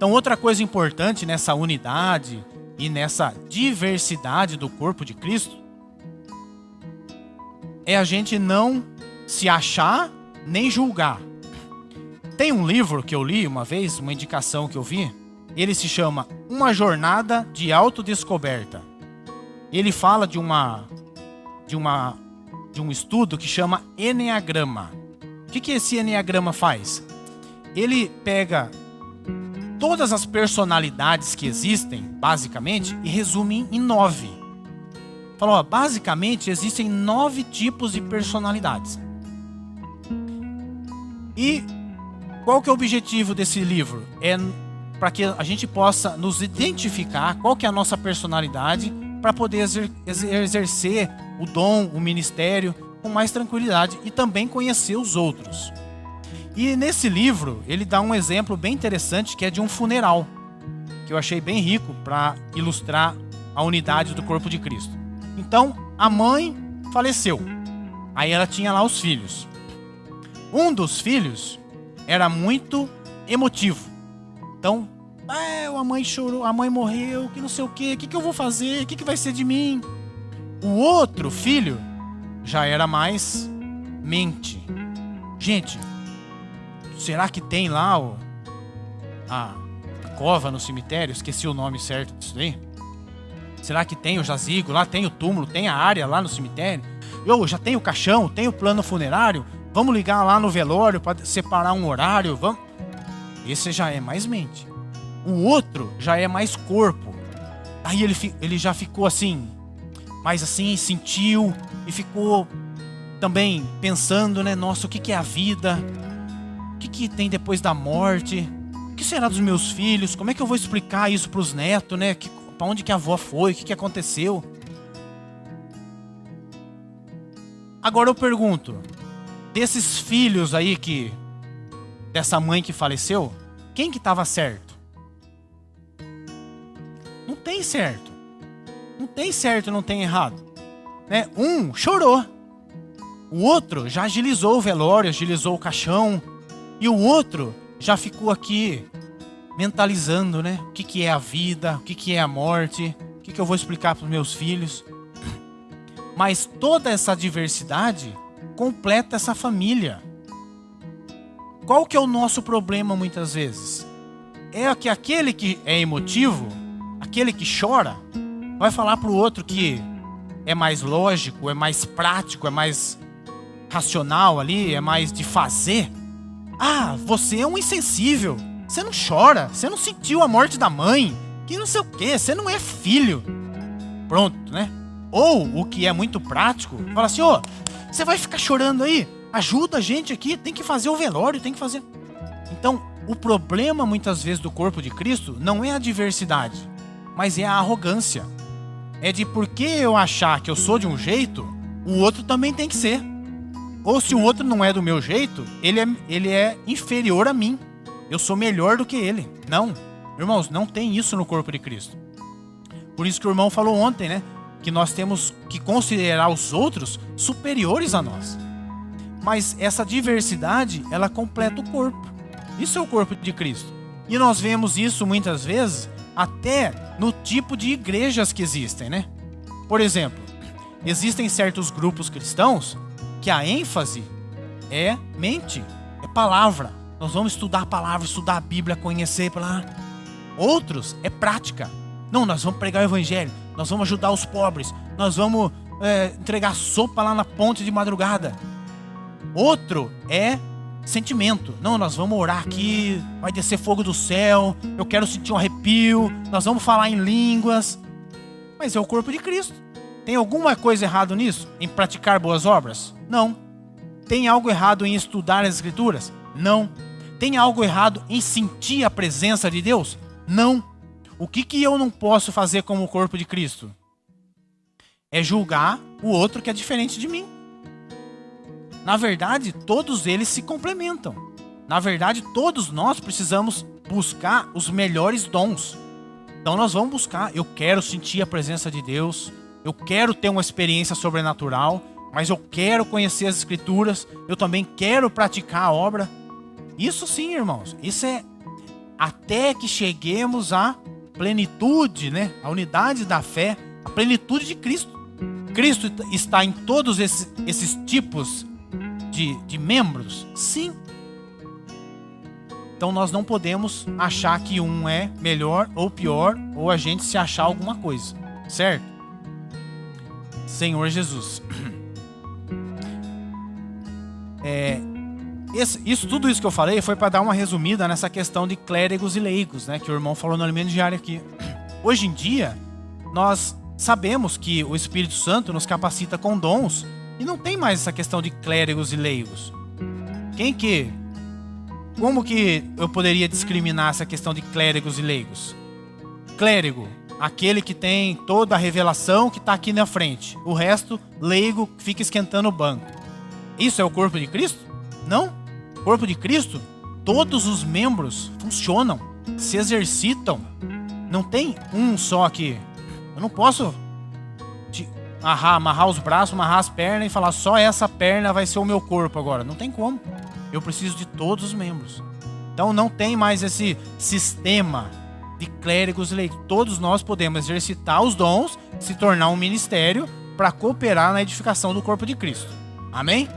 Então, outra coisa importante nessa unidade e nessa diversidade do corpo de Cristo é a gente não se achar nem julgar. Tem um livro que eu li uma vez, uma indicação que eu vi, ele se chama Uma Jornada de Autodescoberta. Ele fala de um estudo que chama Eneagrama. O que esse Eneagrama faz? Ele pega todas as personalidades que existem, basicamente, e resume em 9. Falou, ó, basicamente existem 9 tipos de personalidades. E qual que é o objetivo desse livro? É para que a gente possa nos identificar qual que é a nossa personalidade para poder exercer o dom, o ministério com mais tranquilidade e também conhecer os outros. E nesse livro ele dá um exemplo bem interessante que é de um funeral, que eu achei bem rico para ilustrar a unidade do corpo de Cristo. Então a mãe faleceu, aí ela tinha lá os filhos. Um dos filhos era muito emotivo. Então, a mãe chorou, a mãe morreu, que não sei o que eu vou fazer, o que vai ser de mim? O outro filho já era mais mente. Gente, será que tem lá a cova no cemitério? Esqueci o nome certo disso aí. Será que tem o jazigo lá, tem o túmulo, tem a área lá no cemitério? Já tem o caixão, tem o plano funerário? Vamos ligar lá no velório para separar um horário? Vamos. Esse já é mais mente. O outro já é mais corpo. Aí ele já ficou assim, mais assim, sentiu e ficou também pensando, né? Nossa, o que é a vida? O que tem depois da morte? O que será dos meus filhos? Como é que eu vou explicar isso para os netos, né? Para onde que a avó foi? O que aconteceu? Agora eu pergunto, desses filhos aí dessa mãe que faleceu, quem que estava certo? Não tem certo. Não tem certo, não tem errado. Né? Um chorou. O outro já agilizou o velório, agilizou o caixão. E o outro já ficou aqui mentalizando, né? O que é a vida, o que é a morte, o que eu vou explicar para os meus filhos. Mas toda essa diversidade completa essa família. Qual que é o nosso problema muitas vezes? É que aquele que é emotivo, aquele que chora, vai falar para o outro que é mais lógico, é mais prático, é mais racional ali, é mais de fazer. Ah, você é um insensível, você não chora, você não sentiu a morte da mãe, que não sei o que, você não é filho. Pronto, né? Ou o que é muito prático, fala assim, você vai ficar chorando aí? Ajuda a gente aqui, tem que fazer o velório, tem que fazer. Então, o problema muitas vezes do corpo de Cristo não é a diversidade, mas é a arrogância. É de porque eu achar que eu sou de um jeito, o outro também tem que ser. Ou se o outro não é do meu jeito, ele é inferior a mim. Eu sou melhor do que ele. Não, irmãos, não tem isso no corpo de Cristo. Por isso que o irmão falou ontem, né? Que nós temos que considerar os outros superiores a nós. Mas essa diversidade, ela completa o corpo. Isso é o corpo de Cristo. E nós vemos isso muitas vezes até no tipo de igrejas que existem, né? Por exemplo, existem certos grupos cristãos que a ênfase é mente, é palavra. Nós vamos estudar a palavra, estudar a Bíblia, conhecer para lá. Outros é prática. Não, nós vamos pregar o evangelho, nós vamos ajudar os pobres, nós vamos entregar sopa lá na ponte de madrugada. Outro é sentimento. Não, nós vamos orar aqui, vai descer fogo do céu, eu quero sentir um arrepio, nós vamos falar em línguas. Mas é o corpo de Cristo. Tem alguma coisa errada nisso? Em praticar boas obras? Não. Tem algo errado em estudar as Escrituras? Não. Tem algo errado em sentir a presença de Deus? Não. O que eu não posso fazer como o corpo de Cristo? É julgar o outro que é diferente de mim. Na verdade, todos eles se complementam. Na verdade, todos nós precisamos buscar os melhores dons. Então nós vamos buscar, eu quero sentir a presença de Deus, eu quero ter uma experiência sobrenatural, mas eu quero conhecer as Escrituras, eu também quero praticar a obra. Isso sim, irmãos, isso até que cheguemos à plenitude, né? A unidade da fé, a plenitude de Cristo. Cristo está em todos esses tipos de membros? Sim. Então nós não podemos achar que um é melhor ou pior, ou a gente se achar alguma coisa, certo? Senhor Jesus. Tudo isso que eu falei foi para dar uma resumida nessa questão de clérigos e leigos, né, que o irmão falou no alimento diário aqui. Hoje em dia, nós sabemos que o Espírito Santo nos capacita com dons e não tem mais essa questão de clérigos e leigos. Como que eu poderia discriminar essa questão de clérigos e leigos? Clérigo, aquele que tem toda a revelação que está aqui na frente. O resto, leigo, fica esquentando o banco. Isso é o corpo de Cristo? Não. O corpo de Cristo, todos os membros funcionam, se exercitam. Não tem um só aqui. Eu não posso amarrar os braços, amarrar as pernas e falar só essa perna vai ser o meu corpo agora. Não tem como. Eu preciso de todos os membros. Então não tem mais esse sistema de clérigos e leigos. Todos nós podemos exercitar os dons, se tornar um ministério para cooperar na edificação do corpo de Cristo. Amém?